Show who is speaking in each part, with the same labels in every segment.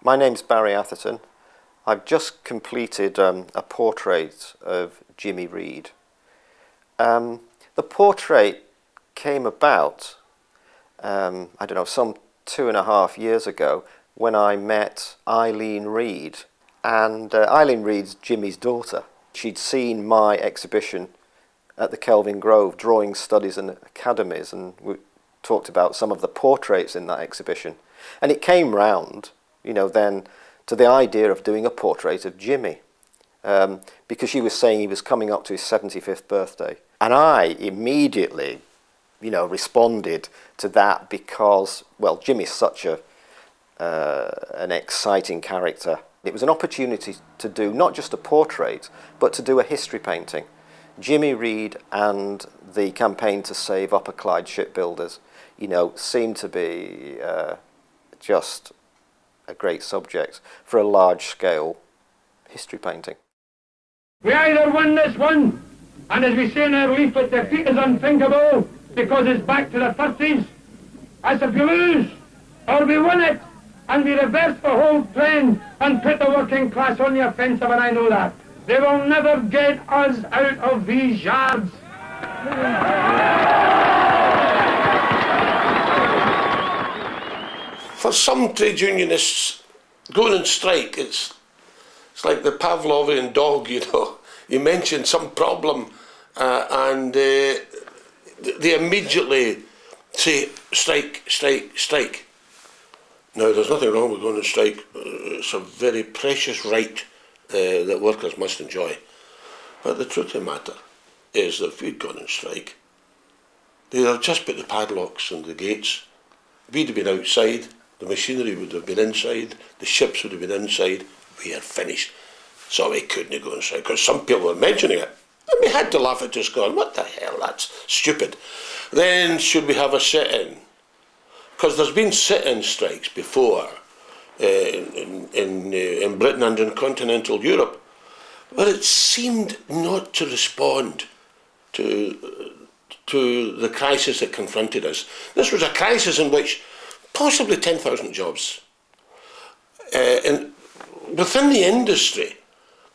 Speaker 1: My name's Barry Atherton. I've just completed a portrait of Jimmy Reid. The portrait came about, I don't know, some 2.5 years ago when I met REID. And Eileen Reid's Jimmy's daughter. She'd seen my exhibition at the Kelvin Grove Drawing Studies and Academies, and we talked about some of the portraits in that exhibition. And it came round, then to the idea of doing a portrait of Jimmy, because she was saying he was coming up to his 75th birthday. And I immediately, responded to that because, well, Jimmy's such an exciting character. It was an opportunity to do not just a portrait, but to do a history painting. Jimmy Reid and the campaign to save Upper Clyde shipbuilders, seemed to be just a great subject for a large-scale history painting.
Speaker 2: We either win this one, and as we say in our leaflet, defeat is unthinkable because it's back to the 30s. As if we lose, or we win it, and we reverse the whole trend and put the working class on the offensive, and I know that. They will never get us out of these yards.
Speaker 3: For some trade unionists, going on strike, it's like the Pavlovian dog, You mention some problem and they immediately say, strike, strike, strike. Now, there's nothing wrong with going on strike. It's a very precious right that workers must enjoy. But the truth of the matter is that if we'd gone on strike, they'd have just put the padlocks on the gates. We'd have been outside. The machinery would have been inside, the ships would have been inside, we are finished. So we couldn't go inside, because some people were mentioning it. And we had to laugh at us going, what the hell, that's stupid. Then should we have a sit-in? Because there's been sit-in strikes before in Britain and in continental Europe, but it seemed not to respond to the crisis that confronted us. This was a crisis in which possibly 10,000 jobs within the industry,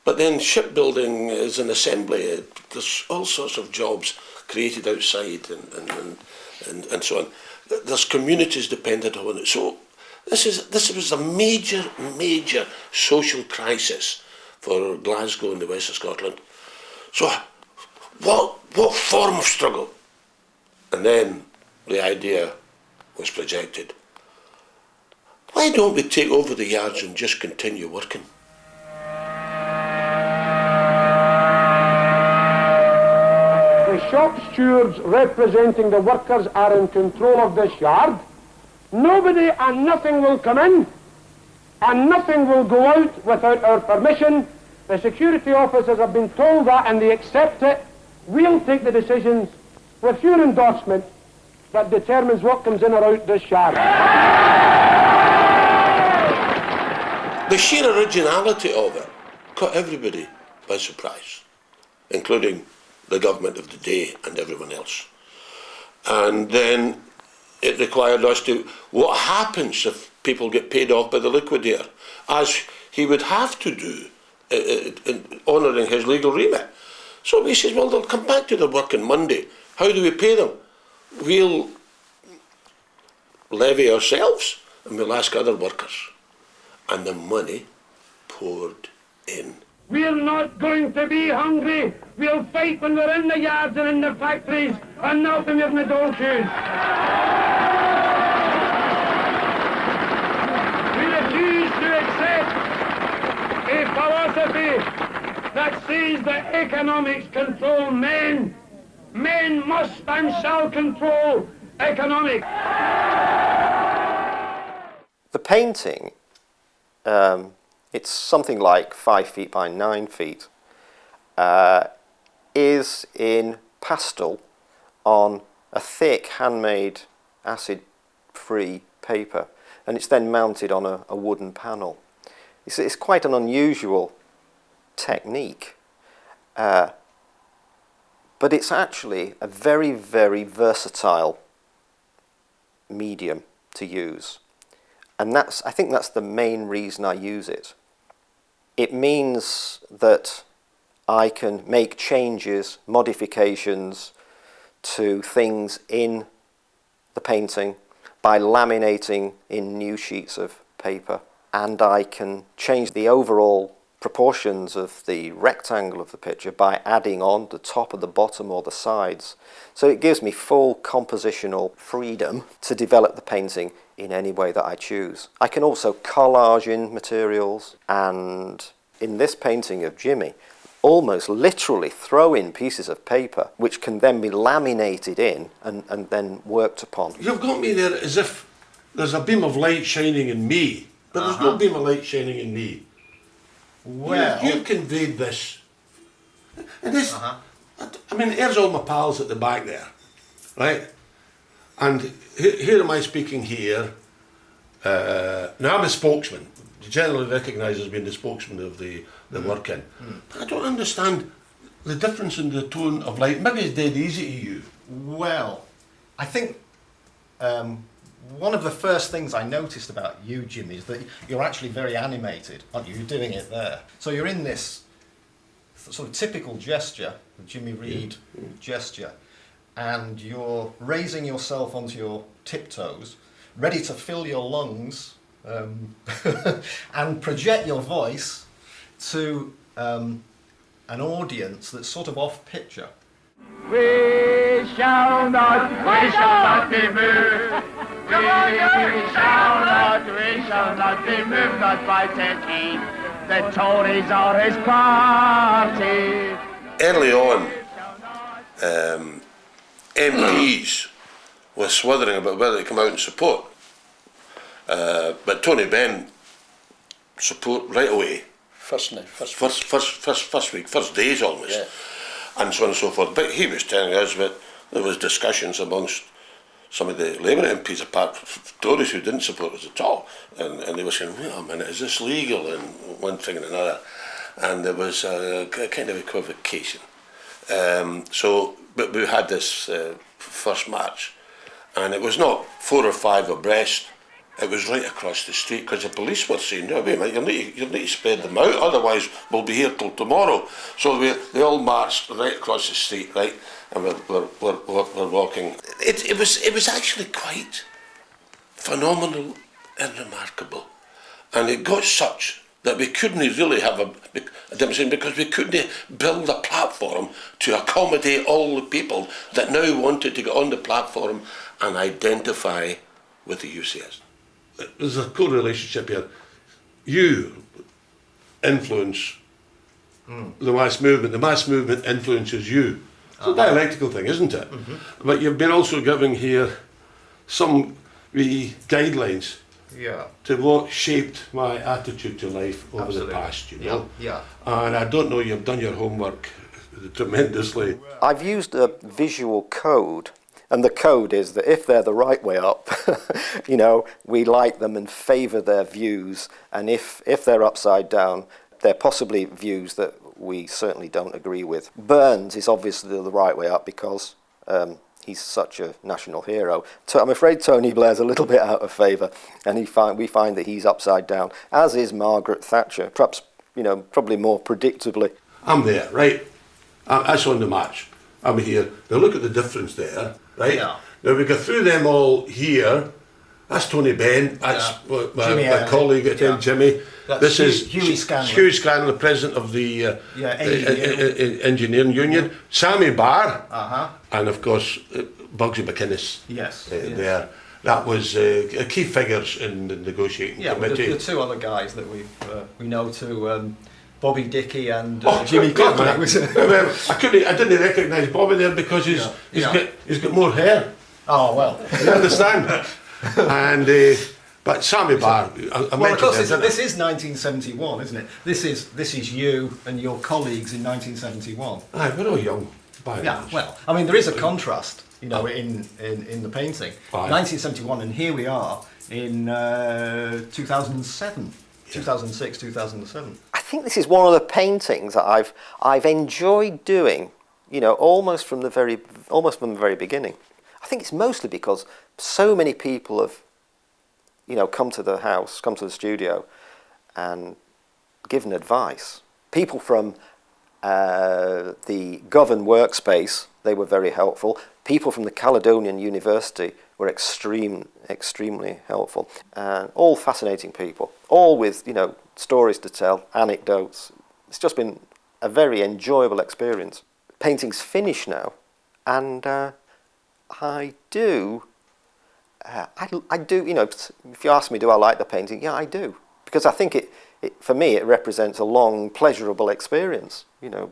Speaker 3: but then shipbuilding is an assembly. There's all sorts of jobs created outside and so on. There's communities dependent on it. So this was a major social crisis for Glasgow and the west of Scotland. So what form of struggle? And then the idea was projected. Why don't we take over the yards and just continue working?
Speaker 2: The shop stewards representing the workers are in control of this yard. Nobody and nothing will come in, and nothing will go out without our permission. The security officers have been told that and they accept it. We'll take the decisions with your endorsement that determines what comes in or out this yard.
Speaker 3: The sheer originality of it caught everybody by surprise, including the government of the day and everyone else. And then it required us to, what happens if people get paid off by the liquidator, as he would have to do in honouring his legal remit. So we said, well, they'll come back to their work on Monday. How do we pay them? We'll levy ourselves and we'll ask other workers. And the money poured in.
Speaker 2: We're not going to be hungry. We'll fight when we're in the yards and in the factories, and not when we're in the dole queues. We refuse to accept a philosophy that says that economics control men. Men must and shall control economics.
Speaker 1: The painting, it's something like 5 feet by 9 feet, is in pastel on a thick handmade acid-free paper, and it's then mounted on a wooden panel. It's quite an unusual technique, but it's actually a very, very versatile medium to use. And I think that's the main reason I use it. It means that I can make changes, modifications to things in the painting by laminating in new sheets of paper. And I can change the overall proportions of the rectangle of the picture by adding on the top or the bottom or the sides. So it gives me full compositional freedom to develop the painting in any way that I choose. I can also collage in materials, and in this painting of Jimmy, almost literally throw in pieces of paper which can then be laminated in and then worked upon.
Speaker 3: You've got me there as if there's a beam of light shining in me, but there's no beam of light shining in me.
Speaker 4: Well,
Speaker 3: You've conveyed this. And this, I mean, here's all my pals at the back there, right? And here am I speaking here. Now I'm a spokesman, generally recognised as being the spokesman of the work in. But I don't understand the difference in the tone of light. Maybe it's dead easy to you.
Speaker 4: well, I think one of the first things I noticed about you, Jimmy, is that you're actually very animated, aren't you? You're doing it there. So you're in this sort of typical gesture, the Jimmy Reid gesture, and you're raising yourself onto your tiptoes, ready to fill your lungs and project your voice to an audience that's sort of off picture.
Speaker 2: We shall not be moved. We shall not be moved, not by 10 The Tories are his party.
Speaker 3: Early on, MPs were swithering about whether to come out and support. But Tony Benn support right away. First week, first days almost.
Speaker 5: Yeah.
Speaker 3: And so on and so forth. But he was telling us that there was discussions amongst some of the Labour MPs, apart from Tories who didn't support us at all, and they were saying, wait a minute, is this legal, and one thing and another, and there was a kind of equivocation. But we had this first march, and it was not 4 or 5 abreast. It was right across the street, because the police were saying, no, wait a minute, you need to spread them out, otherwise we'll be here till tomorrow. So they all marched right across the street, right, and we're walking. It was actually quite phenomenal and remarkable. And it got such that we couldn't really have a demonstration, because we couldn't build a platform to accommodate all the people that now wanted to get on the platform and identify with the UCS. There's a co-relationship here. You influence the mass movement influences you. It's a dialectical thing, isn't it? But you've been also giving here some guidelines to what shaped my attitude to life over the past, you know.
Speaker 4: Yeah.
Speaker 3: And I don't know, you've done your homework tremendously.
Speaker 1: I've used a visual code, and the code is that if they're the right way up, you know, we like them and favour their views, and if they're upside down, they're possibly views that we certainly don't agree with. Burns is obviously the right way up because he's such a national hero. I'm afraid Tony Blair's a little bit out of favour, and we find that he's upside down, as is Margaret Thatcher, perhaps, you know, probably more predictably.
Speaker 3: I'm there, right? That's on the march. I'm here. Now look at the difference there, right?
Speaker 4: Yeah.
Speaker 3: Now we go through them all here. That's Tony Benn. That's my colleague at Jimmy. This is
Speaker 4: Hughie Scanlon.
Speaker 3: Hughie Scanlon, the president of the Engineering Union. Sammy Barr. And of course Bugsy McInnes.
Speaker 4: Yes.
Speaker 3: There. That was key figures in the negotiating committee.
Speaker 4: The two other guys that we know too. Bobby Dickey and Jimmy Cooper.
Speaker 3: I didn't recognise Bobby there because he's got more hair.
Speaker 4: Oh well.
Speaker 3: You understand? And but Sammy Barr,
Speaker 4: well, of course, this is 1971, isn't it? This is you and your colleagues in 1971.
Speaker 3: Aye, we're all young.
Speaker 4: Yeah. Well, I mean, there is a contrast, you know, in the painting.
Speaker 3: Aye.
Speaker 4: 1971, and here we are in 2007. 2006, 2007.
Speaker 1: I think this is one of the paintings that I've enjoyed doing, you know, almost from the very beginning. I think it's mostly because so many people have, you know, come to the house, come to the studio and given advice. People from the Govan workspace, they were very helpful. People from the Caledonian University were extremely helpful. And all fascinating people, all with, you know, stories to tell, anecdotes. It's just been a very enjoyable experience. Painting's finished now, and I do, you know, if you ask me, do I like the painting? Yeah, I do. Because I think for me, it represents a long, pleasurable experience, you know,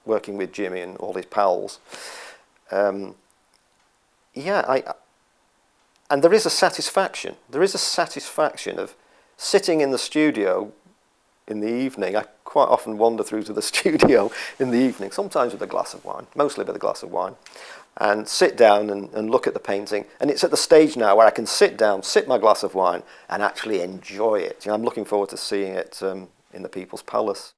Speaker 1: working with Jimmy and all his pals. And there is a satisfaction. There is a satisfaction of sitting in the studio in the evening. I quite often wander through to the studio in the evening, sometimes with a glass of wine, mostly with a glass of wine, and sit down and look at the painting. And it's at the stage now where I can sit down, sip my glass of wine, and actually enjoy it. You know, I'm looking forward to seeing it in the People's Palace.